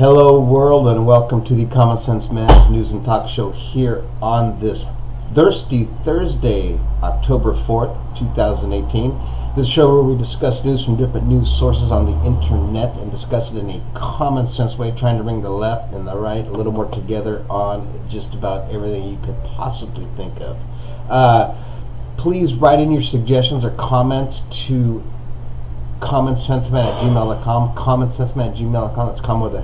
Hello world, and welcome to the Common Sense Man's News and Talk Show here on this thirsty Thursday, October 4th, 2018. This is a show where we discuss news from different news sources on the internet and discuss it in a common sense way, trying to bring the left and the right a little more together on just about everything you could possibly think of. Please write in your suggestions or comments to commonsenseman@gmail.com, commonsenseman@gmail.com. It's come with a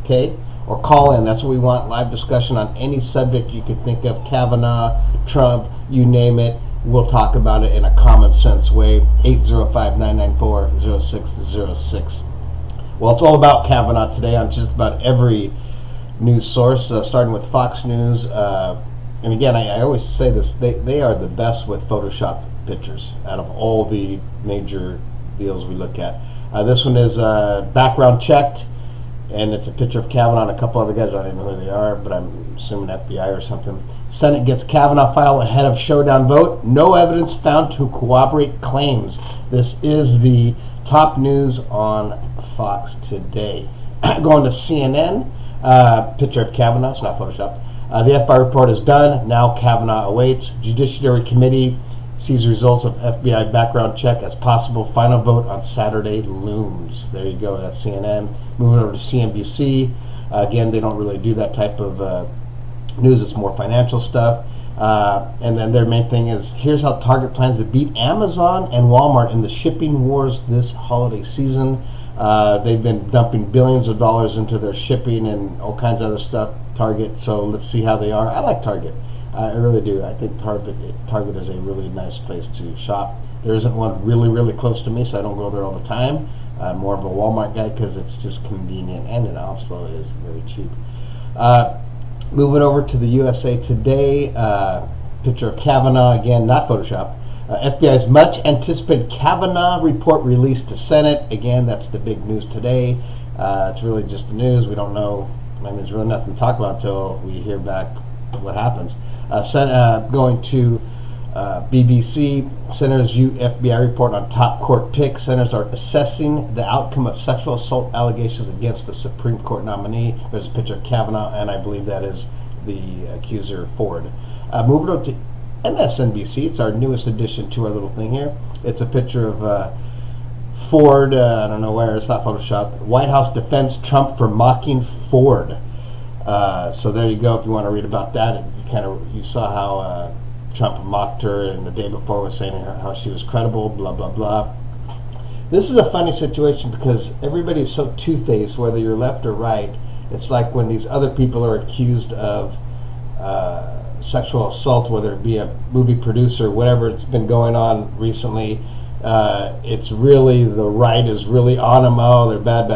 K, or call in. That's what we want, live discussion on any subject you could think of. Kavanaugh, Trump, you name it. We'll talk about it in a common sense way. 805-994-0606. Well, it's all about Kavanaugh today on just about every news source, starting with Fox News. And again, I always say this, they are the best with Photoshop pictures out of all the major deals we look at. This one is background checked, and it's a picture of Kavanaugh and a couple other guys. I don't even know who they are, but I'm assuming FBI or something. Senate gets Kavanaugh file ahead of showdown vote. No evidence found to corroborate claims. This is the top news on Fox today. Going to CNN, picture of Kavanaugh. It's not Photoshop. The FBI report is done. Now Kavanaugh awaits. Judiciary Committee sees results of FBI background check as possible. Final vote on Saturday looms. There you go. That's CNN. Moving over to CNBC. Again, they don't really do that type of news. It's more financial stuff. And then their main thing is, here's how Target plans to beat Amazon and Walmart in the shipping wars this holiday season. They've been dumping billions of dollars into their shipping and all kinds of other stuff, Target. So let's see how they are. I like Target. I really do. I think Target is a really nice place to shop. There isn't one really close to me, so I don't go there all the time. I'm more of a Walmart guy because it's just convenient, and it also is very cheap. Moving over to the USA Today, picture of Kavanaugh, again, not Photoshop. FBI's much anticipated Kavanaugh report released to Senate. Again, that's the big news today. It's really just the news. We don't know. I mean, there's really nothing to talk about until we hear back what happens. Going to BBC, Senators view FBI report on top court pick. Senators are assessing the outcome of sexual assault allegations against the Supreme Court nominee. There's a picture of Kavanaugh, and I believe that is the accuser, Ford. Moving on to MSNBC, it's our newest addition to our little thing here. It's a picture of Ford, I don't know where, it's not Photoshopped. White House defends Trump for mocking Ford. So there you go if you want to read about that. You saw how Trump mocked her, and the day before was saying how she was credible, blah, blah, blah. This is a funny situation because everybody is so two-faced, whether you're left or right. It's like when these other people are accused of sexual assault, whether it be a movie producer, whatever it's been going on recently, it's really, the right is really on them. Oh, they're bad.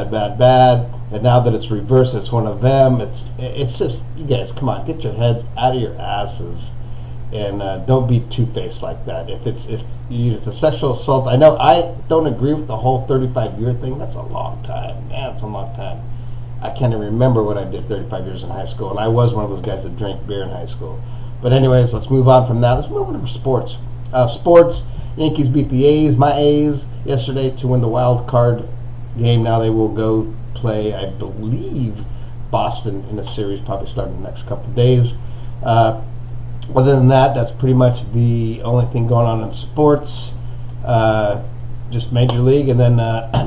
And now that it's reversed, it's one of them. It's just, you guys, come on, get your heads out of your asses, and don't be two-faced like that. If it's a sexual assault, I know I don't agree with the whole 35-year thing. That's a long time, man. It's a long time. I can't even remember what I did 35 years in high school, and I was one of those guys that drank beer in high school. But anyways, let's move on from that. Let's move on to sports. Sports. Yankees beat the A's, my A's, yesterday to win the wild card game. Now they will go play, I believe, Boston in a series, probably starting the next couple of days. Other than that, that's pretty much the only thing going on in sports. Just Major League, and then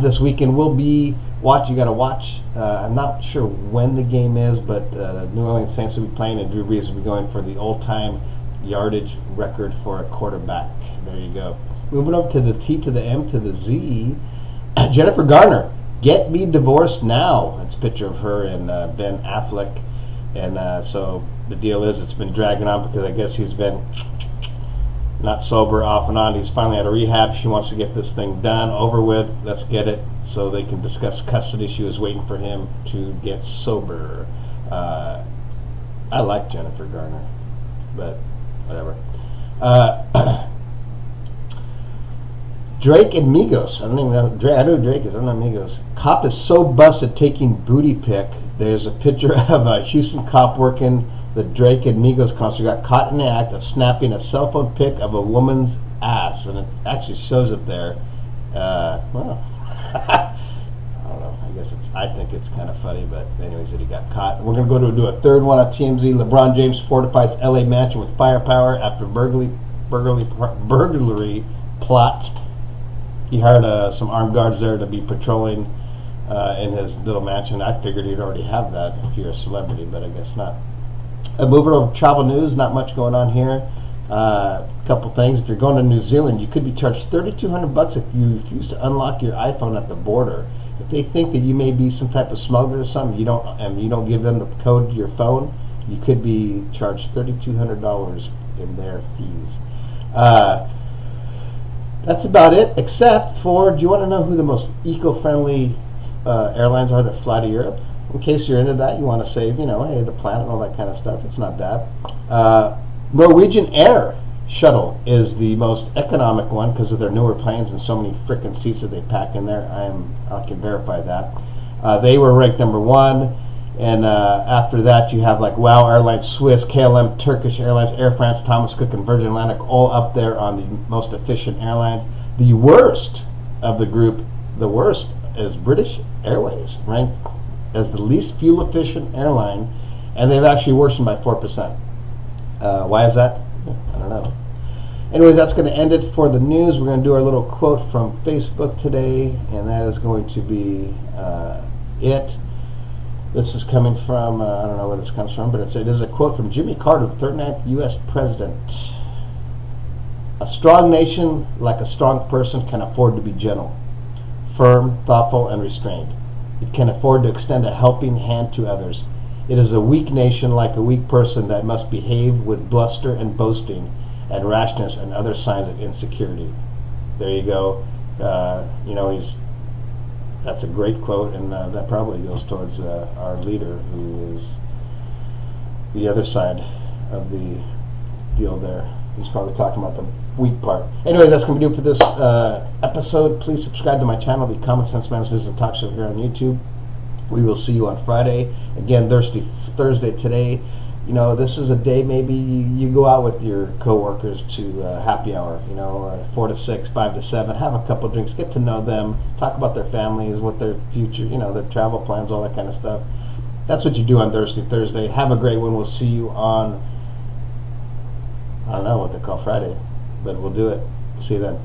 this weekend will be you got to watch. I'm not sure when the game is, but New Orleans Saints will be playing, and Drew Brees will be going for the all-time yardage record for a quarterback. There you go. Moving over to the T to the M to the Z, Jennifer Garner. Get me divorced now. It's a picture of her and Ben Affleck. And so the deal is, it's been dragging on because I guess he's been not sober off and on. He's finally out of rehab. She wants to get this thing done, over with. Let's get it so they can discuss custody. She was waiting for him to get sober. I like Jennifer Garner, but whatever. Drake and Migos. I don't even know. I know who Drake is. I don't know Migos. Cop is so busted taking booty pic. There's a picture of a Houston cop working the Drake and Migos concert. Got caught in the act of snapping a cell phone pic of a woman's ass, and it actually shows it there. Well, I don't know. I I think it's kind of funny, but anyways, that he got caught. We're going to go to do a third one on TMZ. LeBron James fortifies LA mansion with firepower after burglary plot. He hired some armed guards there to be patrolling in his little mansion. I figured he'd already have that if you're a celebrity, but I guess not. Moving over to travel news, not much going on here. Couple things. If you're going to New Zealand, you could be charged $3,200 if you refuse to unlock your iPhone at the border. If they think that you may be some type of smuggler or something, you don't give them the code to your phone, you could be charged $3,200 in their fees. That's about it, except for, do you want to know who the most eco-friendly airlines are that fly to Europe? In case you're into that, you want to save, hey, the planet and all that kind of stuff. It's not bad. Norwegian Air shuttle is the most economic one because of their newer planes and so many freaking seats that they pack in there. I can verify that. They were ranked number 1, and after that you have like WOW Airlines, Swiss, KLM, Turkish Airlines, Air France, Thomas Cook, and Virgin Atlantic, all up there on the most efficient airlines. The worst of the group, the worst, is British Airways, ranked as the least fuel efficient airline, and they've actually worsened by 4%. Why is that? I don't know. Anyway, that's going to end it for the news. We're going to do our little quote from Facebook today, and that is going to be it. This is coming from, I don't know where this comes from, but it is a quote from Jimmy Carter, the 39th U.S. President. A strong nation, like a strong person, can afford to be gentle, firm, thoughtful, and restrained. It can afford to extend a helping hand to others. It is a weak nation, like a weak person, that must behave with bluster and boasting and rashness and other signs of insecurity. There you go. That's a great quote, and that probably goes towards our leader, who is the other side of the deal there. He's probably talking about the weak part. Anyway, that's going to do it for this episode. Please subscribe to my channel, the Common Sense Man's News and Talk Show, here on YouTube. We will see you on Friday. Again, Thursday today. This is a day maybe you go out with your coworkers to happy hour, 4 to 6, 5 to 7, have a couple drinks, get to know them, talk about their families, what their future, their travel plans, all that kind of stuff. That's what you do on Thursday. Have a great one. We'll see you on, I don't know what they call Friday, but we'll do it. See you then.